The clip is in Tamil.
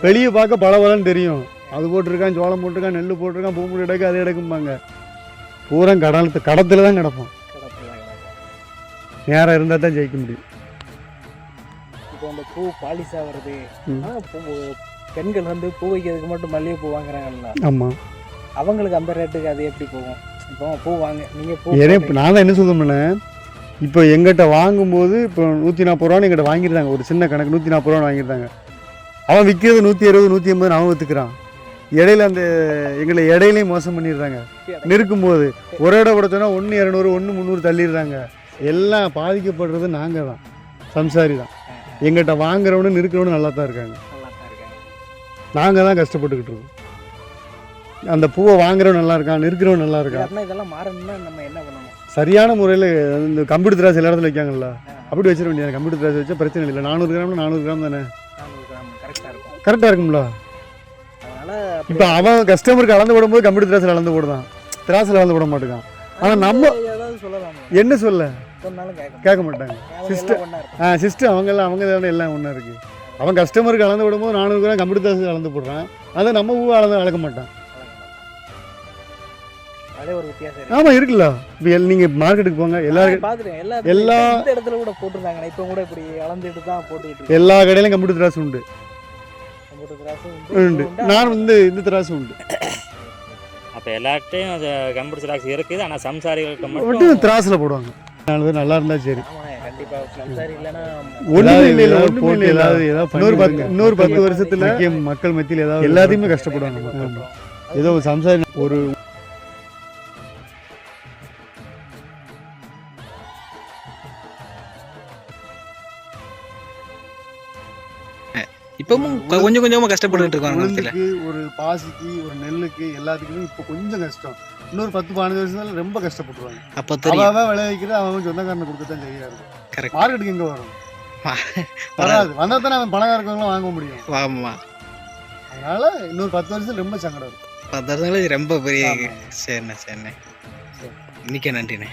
வெளியே பார்க்க பலன்னு தெரியும். அது போட்டிருக்கான், சோளம் போட்டிருக்கான், நெல் போட்டிருக்கான், பூமுடி எடுக்க அது எடுக்கும்பாங்க. பூரா கடத்துல தான் கிடப்போம். நேரம் இருந்தால் தான் ஜெயிக்க முடியும். இப்போ அந்த பூ பாலிஷ் ஆகிறது, பெண்கள் வந்து பூ வைக்கிறதுக்கு மட்டும் மல்லிகைப்பூ வாங்குறாங்கல்ல. ஆமாம், அவங்களுக்கு அந்த ரேட்டுக்கு அது எப்படி போகும்? இப்போ பூ வாங்க நீங்கள் பூ இப்போ நான் தான் என்ன சொல்லுவேன்னா, இப்போ எங்கிட்ட வாங்கும்போது இப்போ 140 ரூபான்னு எங்கிட்ட வாங்கியிருந்தாங்க. ஒரு சின்ன கணக்கு 140 ரூபான்னு வாங்கியிருந்தாங்க. அவன் விற்கிறது 160, 180 அவன் விற்றுக்கிறான். இடையில அந்த எங்களை இடையிலையும் மோசம் பண்ணிடுறாங்க. நிற்கும்போது ஒரு இடம் கூட சொன்னால் 1 200, 1 300 தள்ளிடுறாங்க. எல்லாம் பாதிக்கப்படுறது நாங்கள் தான், சம்சாரி தான். எங்கிட்ட வாங்குறவனு நிற்கிறவனு நல்லா தான் இருக்காங்க. நாங்கள் தான் கஷ்டப்பட்டுக்கிட்டு இருக்கோம். அந்த பூவை வாங்குறவன் நல்லா இருக்கான், நிற்கிறவன் நல்லா இருக்கான். இதெல்லாம் மாறணும்னா நம்ம என்ன பண்ணணும்? சரியான முறையில் இந்த கம்ப்யூட்டர் திராட்சை எல்லா இடத்துல வைக்காங்கல்ல, அப்படி வச்சிட வேண்டியது. கம்ப்யூட்டர் திராட்சை வச்சா பிரச்சனை இல்லை. 400 கிராம்னா 400 கிராம் தானே, கரெக்டாக இருக்கும்ல. இப்போ அவன் கஸ்டமருக்கு அளந்து போடும்போது கம்ப்யூட்டர் திராட்சையில் அளந்து போடுதான், திராட்சையில் அளந்து போட மாட்டேங்கான். ஆனால் நம்ம என்ன சொல்ல கேட்க மாட்டாங்க. சிஸ்டம் அவங்க எல்லாம் ஒன்றா இருக்குது. அவன் கஸ்டமருக்கு அளந்து விடும்போது 400 கிராம் கம்ப்யூட்டர் திராட்சை அளந்து போடுறான். அதை நம்ம பூவை அளக்க மாட்டான். ஆமாம் இருக்குல்ல. இப்போ நீங்கள் மார்க்கெட்டுக்கு போங்க, எல்லா இடத்துல கூட போட்டுருந்தாங்க. இப்போ கூட இப்படி அளந்துட்டு தான் போட்டுக்கிட்டு எல்லா கடையிலும் கம்ப்யூட்டர் திராட்சை உண்டு. நான் இந்த திராட்சை உண்டு. அப்போ எல்லாட்டையும் அது கம்ப்யூட்டர் திராட்சை இருக்குது. ஆனால் சம்சாரிகளுக்கு மட்டும் திராட்சையில் போடுவாங்க. 4 பேர் நல்லா இருந்தா சரி. இன்னொரு 10 வருஷத்துல மக்கள் மத்தியில் ஏதாவது எல்லாத்தையுமே கஷ்டப்படுவாங்க. ஏதோ சம்சாரி ஒரு இப்பவும் கொஞ்சம் கொஞ்சமா கஷ்டப்பட்டு இருக்காங்க. ஒரு பாசிக்கு, ஒரு நெல்லுக்கு, எல்லாத்துக்குமே இப்போ கொஞ்சம் கஷ்டம். இன்னொரு 10-15 வருஷத்துல ரொம்ப கஷ்டப்பட்டுருவாங்க. அப்போ அவன் விளைவிக்கிறது அவன் சொந்தக்காரனை கொடுக்கத்தான் சரியா இருக்கும். மார்க்கெட்டுக்கு எங்க வரும்? வராது. வந்தா தானே அவன் பணக்கார இருக்கவங்களும் வாங்க முடியும். அதனால இன்னொரு 10 வருஷம் ரொம்ப சங்கடம் இருக்கும். 10 வருஷத்துல ரொம்ப பெரிய. சரிண்ணே, மிக்க நன்றிண்ணே.